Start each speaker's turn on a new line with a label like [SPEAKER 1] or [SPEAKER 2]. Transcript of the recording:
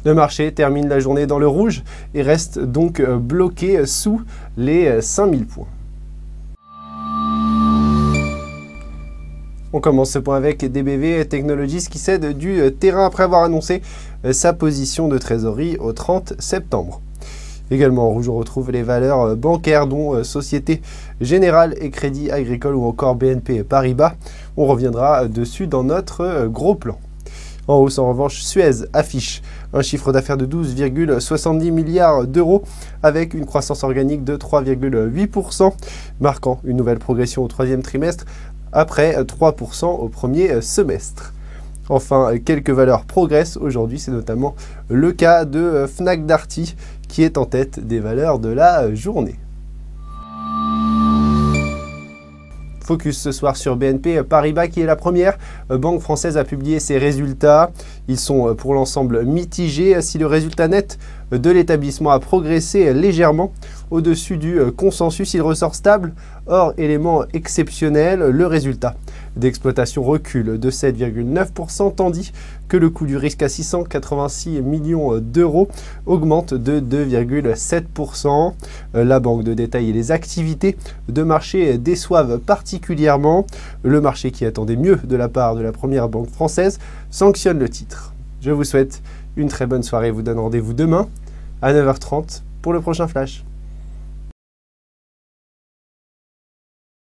[SPEAKER 1] Le marché termine la journée dans le rouge et reste donc bloqué sous les 5000 points. On commence ce point avec DBV Technologies qui cède du terrain après avoir annoncé sa position de trésorerie au 30 septembre. Également en rouge, on retrouve les valeurs bancaires dont Société Générale et Crédit Agricole ou encore BNP Paribas. On reviendra dessus dans notre gros plan. En hausse, en revanche, Suez affiche un chiffre d'affaires de 12,70 milliards d'euros avec une croissance organique de 3,8%, marquant une nouvelle progression au troisième trimestre après 3% au premier semestre. Enfin, quelques valeurs progressent aujourd'hui, c'est notamment le cas de Fnac Darty qui est en tête des valeurs de la journée. Focus ce soir sur BNP Paribas qui est la première banque française à publier ses résultats. Ils sont pour l'ensemble mitigés si le résultat net de l'établissement a progressé légèrement au-dessus du consensus. Il ressort stable, hors élément exceptionnel, le résultat d'exploitation recule de 7,9% tandis que le coût du risque à 686 millions d'euros augmente de 2,7%. La banque de détail et les activités de marché déçoivent particulièrement. Le marché qui attendait mieux de la part de la première banque française sanctionne le titre. Je vous souhaite une très bonne soirée et vous donne rendez-vous demain à 9h30 pour le prochain flash.